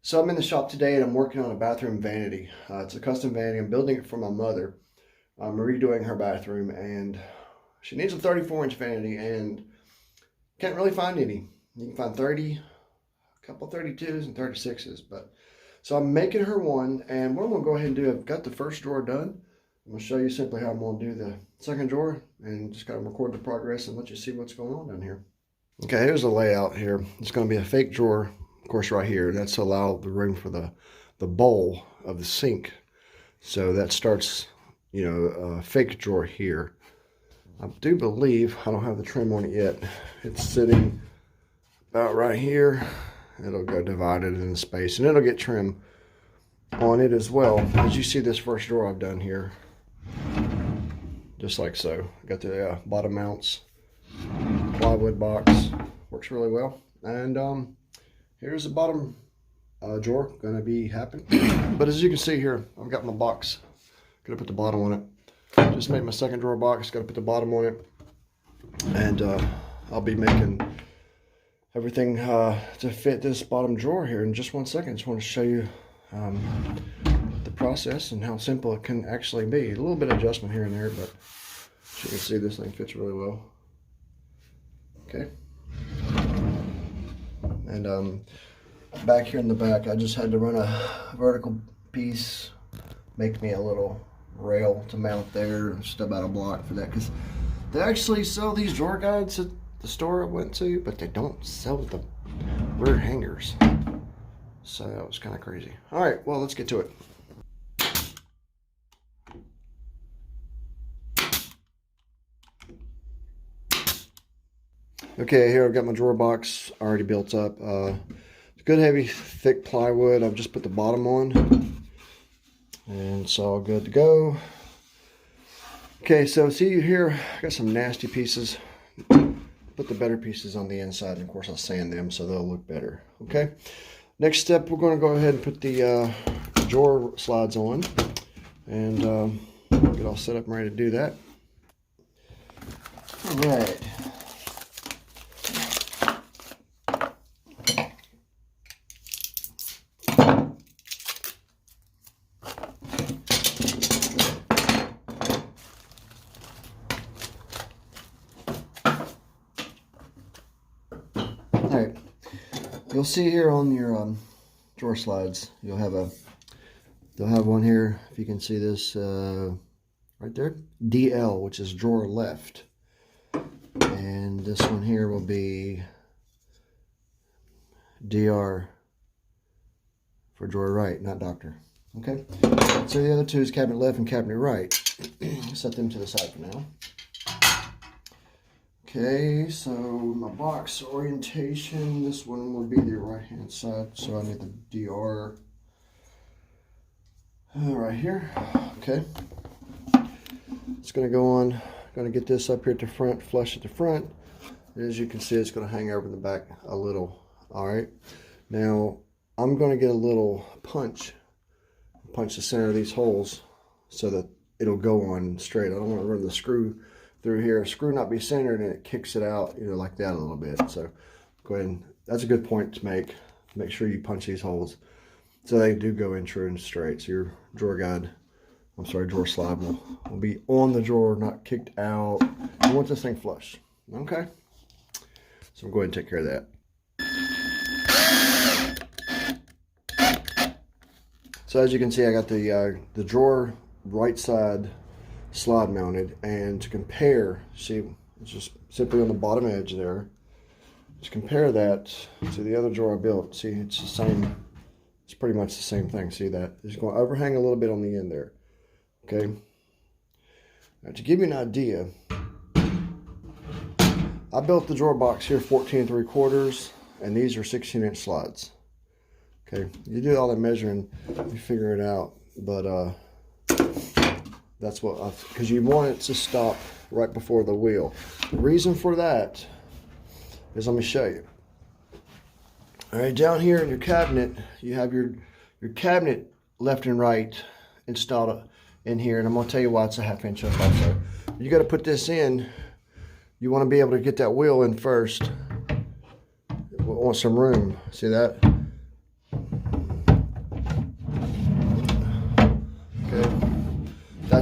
So I'm in the shop today and I'm working on a bathroom vanity. It's a custom vanity. I'm building it for my mother. I'm redoing her bathroom and she needs a 34-inch vanity and can't really find any. You can find 30, a couple 32s and 36s. So I'm making her one, and what I'm gonna go ahead and do, I've got the first drawer done. I'm gonna show you simply how I'm gonna do the second drawer and just kind of record the progress and let you see what's going on down here. Okay, here's the layout here. It's gonna be a fake drawer, of course, right here. That's to allow the room for the bowl of the sink. So that starts, a fake drawer here. I do believe, I don't have the trim on it yet. It's sitting about right here. It'll go divided in space, and it'll get trim on it as well. As you see, this first drawer I've done here, just like so. Got the bottom mounts, plywood box, works really well. And here's the bottom drawer gonna be happening. But as you can see here, I've got my box. Gonna put the bottom on it. Just made my second drawer box. Gotta put the bottom on it, and I'll be making everything to fit this bottom drawer here in just 1 second. Just want to show you the process and how simple it can actually be. A little bit of adjustment here and there, but as you can see, this thing fits really well. Okay. And back here in the back, I just had to run a vertical piece, make me a little rail to mount there, just about a block for that, because they actually sell these drawer guides at the store I went to, but they don't sell the rear hangers. So that was kind of crazy. All right, well, let's get to it. Okay, here I've got my drawer box already built up. It's good, heavy, thick plywood. I've just put the bottom on, and it's all good to go. Okay, so see here, I got some nasty pieces. Put the better pieces on the inside, and of course I'll sand them so they'll look better. Okay, next step, we're going to go ahead and put the drawer slides on, and get all set up and ready to do that. All right. Alright, you'll see here on your drawer slides, they'll have one here, if you can see this right there, DL, which is drawer left, and this one here will be DR for drawer right, not doctor. Okay, so the other two is cabinet left and cabinet right. Set them to the side for now. Okay, so my box orientation, this one will be the right hand side, so I need the DR right here. Okay, it's going to go on, going to get this up here at the front, flush at the front. As you can see, it's going to hang over the back a little. All right, now I'm going to get a little punch the center of these holes so that it'll go on straight. I don't want to run the screw through here, a screw not be centered, and it kicks it out, like that a little bit. So go ahead and that's a good point to make. Make sure you punch these holes so they do go in true and straight. So your drawer slide will be on the drawer, not kicked out. You want this thing flush. Okay. So we'll go ahead and take care of that. So as you can see, I got the drawer right side slide mounted, and to compare, see, it's just simply on the bottom edge there. Just compare that to the other drawer I built. See, it's the same, it's pretty much the same thing. See that? It's going to overhang a little bit on the end there. Okay. Now to give you an idea, I built the drawer box here 14 3/4, and these are 16-inch slides. Okay, you do all that measuring, you figure it out, but that's what because you want it to stop right before the wheel. The reason for that is, let me show you. All right, down here in your cabinet, you have your cabinet left and right installed in here, and I'm going to tell you why it's a 1/2 inch up also. You got to put this in. You want to be able to get that wheel in first. We want some room. See that?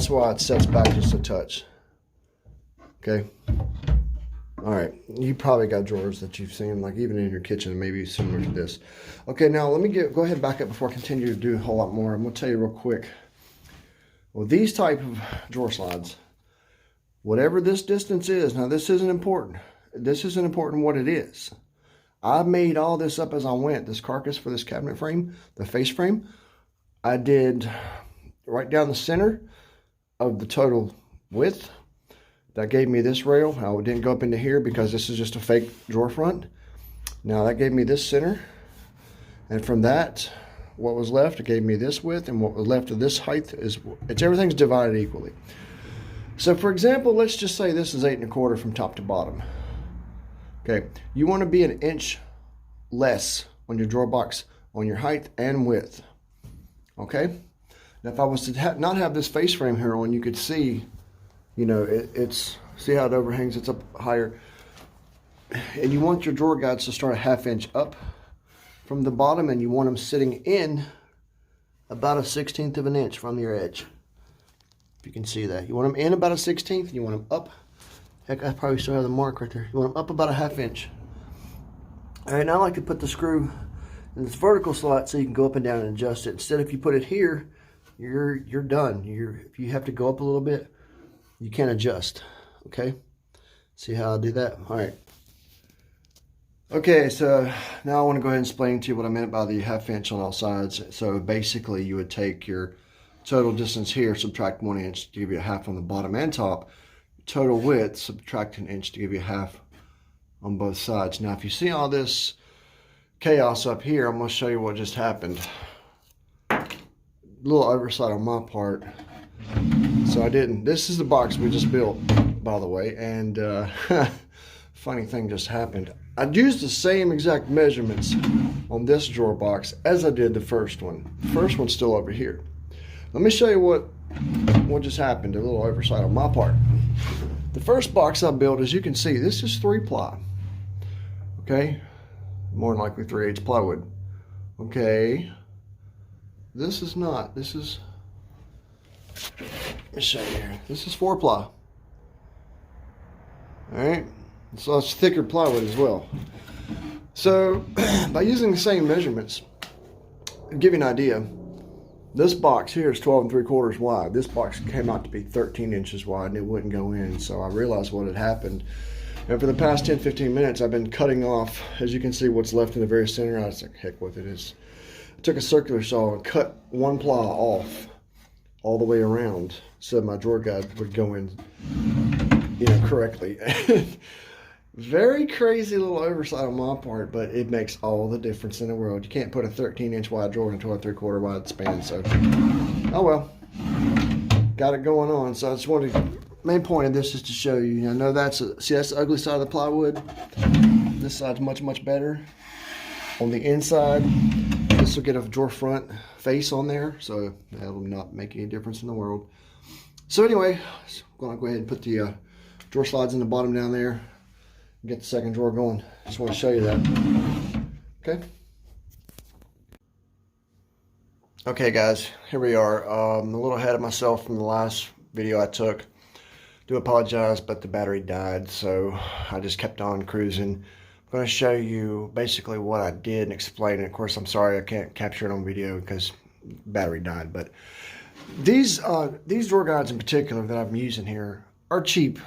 that's why it sets back just a touch. Okay. All right, you probably got drawers that you've seen, like even in your kitchen, maybe similar to this. Okay, now let me go ahead and back up before I continue to do a whole lot more. I'm gonna tell you real quick. Well, these type of drawer slides, whatever this distance is, now this isn't important. This isn't important what it is. I made all this up as I went. This carcass for this cabinet frame, the face frame, I did right down the center of the total width. That gave me this rail. I didn't go up into here because this is just a fake drawer front. Now that gave me this center. And from that, what was left, it gave me this width, and what was left of this height everything's divided equally. So for example, let's just say this is 8 1/4 from top to bottom. Okay, you want to be an inch less on your drawer box on your height and width. Okay, now if I was to not have this face frame here on, you could see, you know, it's see how it overhangs, it's up higher. And you want your drawer guides to start a 1/2 inch up from the bottom, and you want them sitting in about a 1/16 of an inch from your edge. If you can see that. You want them in about a 1/16, and you want them up. Heck, I probably still have the mark right there. You want them up about a 1/2 inch. All right, now I like to put the screw in this vertical slot so you can go up and down and adjust it. Instead, if you put it here, you're done. If you have to go up a little bit, you can't adjust. Okay, see how I do that? All right. Okay, so now I want to go ahead and explain to you what I meant by the 1/2 inch on all sides. So basically, you would take your total distance here, subtract 1 inch to give you a 1/2 on the bottom and top. Total width, subtract 1 inch to give you a 1/2 on both sides. Now, if you see all this chaos up here, I'm going to show you what just happened. A little oversight on my part. So I didn't. This is the box we just built, by the way, and funny thing just happened. I used the same exact measurements on this drawer box as I did the first one. The first one's still over here. Let me show you what just happened, a little oversight on my part. The first box I built, as you can see, this is 3-ply. Okay, more than likely 3/8 plywood. Okay, this is not. This is, let me show you here. This is 4-ply. All right, so it's thicker plywood as well. So by using the same measurements, to give you an idea, this box here is 12 3/4 wide. This box came out to be 13 inches wide, and it wouldn't go in. So I realized what had happened. And for the past 10-15 minutes, I've been cutting off, as you can see, what's left in the very center. I was like, heck with it. I took a circular saw and cut 1 ply off all the way around so my drawer guide would go in, you know, correctly. Very crazy little oversight on my part, but it makes all the difference in the world. You can't put a 13-inch wide drawer in a 12 3/4 wide span, so oh well, got it going on. So I just wanted to, main point of this is to show you. I know that's that's the ugly side of the plywood. This side's much better. On the inside, this will get a drawer front face on there, so that'll not make any difference in the world. So anyway, I'm gonna go ahead and put the drawer slides in the bottom down there. Get the second drawer going. Just want to show you that. Okay. Okay, guys, here we are. I'm a little ahead of myself from the last video I took. Do apologize, but the battery died, so I just kept on cruising. I'm going to show you basically what I did and explain it. Of course, I'm sorry I can't capture it on video because battery died. But these drawer guides in particular that I'm using here are cheap.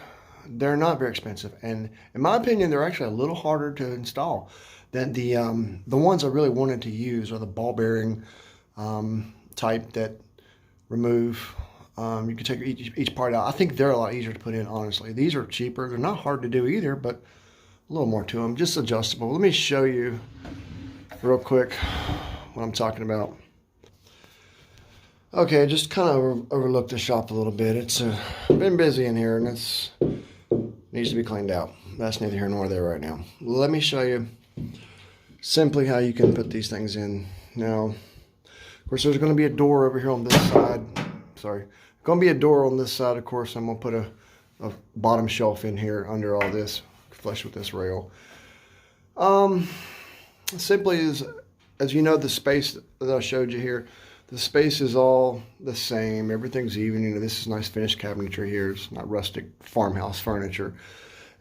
They're not very expensive, and in my opinion, they're actually a little harder to install than the ones I really wanted to use, are the ball bearing type that remove. You can take each part out. I think they're a lot easier to put in, honestly. These are cheaper. They're not hard to do either, but a little more to them. Just adjustable. Let me show you real quick what I'm talking about. Okay, just kind of overlooked the shop a little bit. It's been busy in here, and it's needs to be cleaned out. That's neither here nor there right now. Let me show you simply how you can put these things in. Now, of course, there's going to be a door over here on this side. Sorry. Going to be a door on this side, of course. I'm going to put a bottom shelf in here under all this, flush with this rail. Simply as you know, the space that I showed you here, The space is all the same. Everything's even. You know, this is nice finished cabinetry here. It's not rustic farmhouse furniture.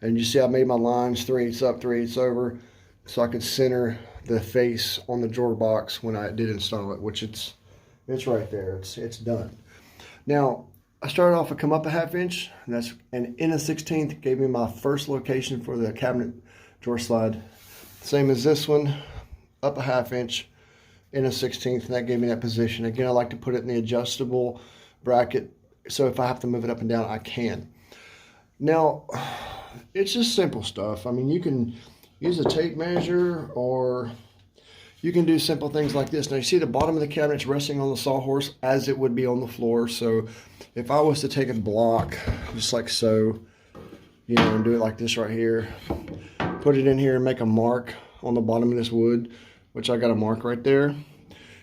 And you see I made my lines 3/8 up, 3/8 over, so I could center the face on the drawer box when I did install it, which it's right there. It's done. Now, I started off with come up a 1/2 inch, and in a 1/16 gave me my first location for the cabinet drawer slide. Same as this one, up a 1/2 inch, in a 1/16, and that gave me that position. Again, I like to put it in the adjustable bracket, so if I have to move it up and down, I can. Now, it's just simple stuff. I mean, you can use a tape measure, or you can do simple things like this. Now, you see the bottom of the cabinet's resting on the sawhorse as it would be on the floor. So if I was to take a block, just like so, you know, and do it like this right here, put it in here and make a mark on the bottom of this wood, which I got a mark right there,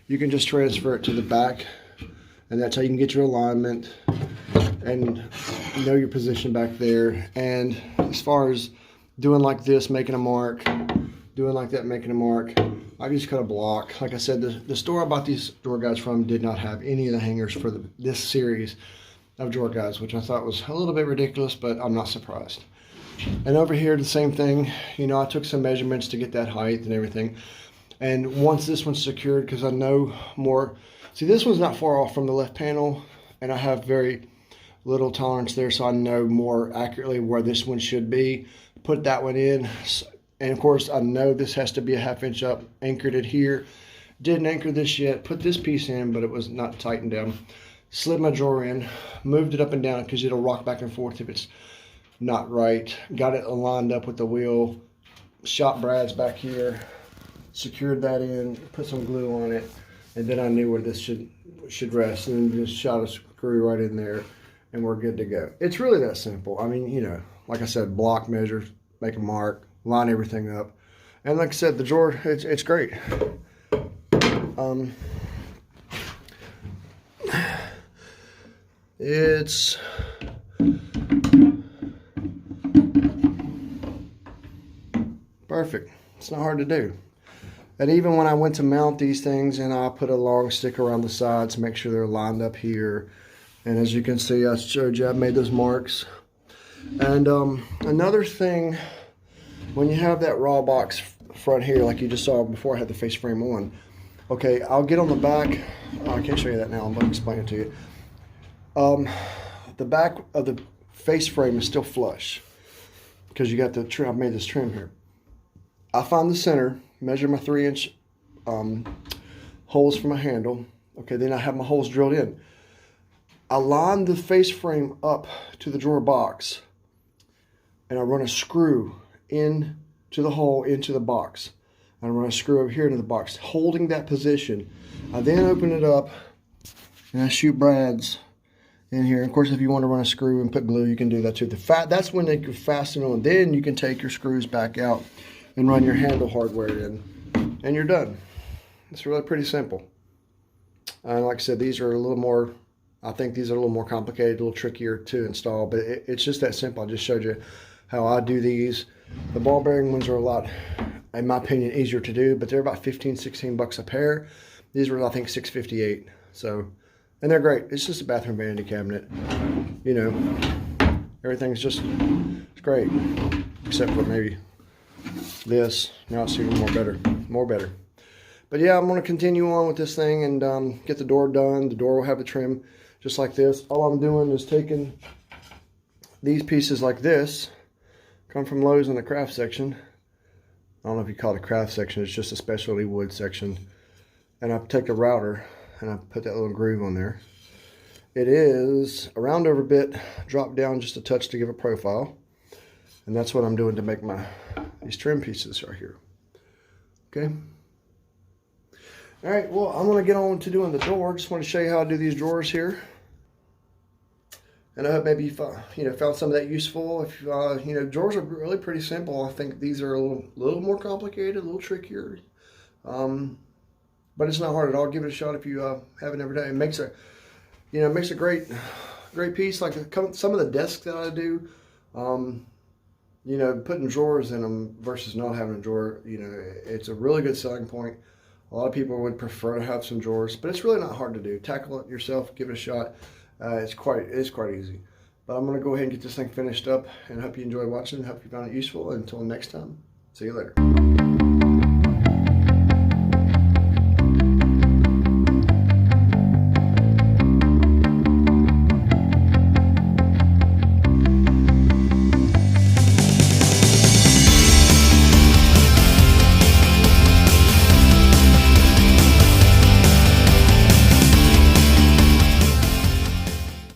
you can just transfer it to the back, and that's how you can get your alignment and know your position back there. And as far as doing like this, making a mark, doing like that, making a mark, I just cut a block. Like I said, the store I bought these drawer guides from did not have any of the hangers for this series of drawer guides, which I thought was a little bit ridiculous, but I'm not surprised. And over here, the same thing. You know, I took some measurements to get that height and everything. And once this one's secured, because I know more, see, this one's not far off from the left panel, and I have very little tolerance there, so I know more accurately where this one should be. Put that one in, and of course I know this has to be a 1/2 inch up. Anchored it here. Didn't anchor this yet. Put this piece in, but it was not tightened down. Slid my drawer in, moved it up and down because it'll rock back and forth if it's not right. Got it aligned up with the wheel. Shot brads back here. Secured that in. Put some glue on it, and then I knew where this should rest, and then just shot a screw right in there, and we're good to go. It's really that simple. I mean, you know, like I said, block measures, make a mark, line everything up, and like I said, the drawer, it's great. It's perfect. It's not hard to do. And even when I went to mount these things, and I put a long stick around the sides to make sure they're lined up here. And as you can see, I showed you, I made those marks. And another thing, when you have that raw box front here, like you just saw before I had the face frame on, okay, I'll get on the back. Oh, I can't show you that now. I'm going to explain it to you. The back of the face frame is still flush because you got the trim. I've made this trim here. I find the center, measure my 3-inch holes for my handle. Okay, then I have my holes drilled in. I line the face frame up to the drawer box, and I run a screw into the hole, into the box. I run a screw over here into the box, holding that position. I then open it up, and I shoot brads in here. Of course, if you want to run a screw and put glue, you can do that too. That's when they can fasten on. Then you can take your screws back out and run your handle hardware in, and you're done. It's really pretty simple. And like I said, these are a little more, I think these are a little more complicated, a little trickier to install, but it's just that simple. I just showed you how I do these. The ball bearing ones are a lot, in my opinion, easier to do, but they're about 15, 16 bucks a pair. These were, I think, $6.58. So, and they're great. It's just a bathroom vanity cabinet. You know, everything's just, it's great, except for maybe this. Now it's even more better. But yeah, I'm going to continue on with this thing and get the door done. The door will have the trim just like this. All I'm doing is taking these pieces like this, come from Lowe's in the craft section. I don't know if you call it a craft section, it's just a specialty wood section. And I take a router and I put that little groove on there. It is a round over bit, drop down just a touch to give a profile. And that's what I'm doing to make these trim pieces right here. Okay. All right, well, I'm going to get on to doing the door. Just want to show you how I do these drawers here. And I hope maybe you found some of that useful. If drawers are really pretty simple. I think these are a little more complicated, a little trickier. But it's not hard at all. Give it a shot if you have it every day. It makes a great piece. Like some of the desks that I do, putting drawers in them versus not having a drawer, it's a really good selling point. A lot of people would prefer to have some drawers, but it's really not hard to do. Tackle it yourself, give it a shot. It's quite easy. But I'm going to go ahead and get this thing finished up, and hope you enjoyed watching. Hope you found it useful. Until next time, see you later.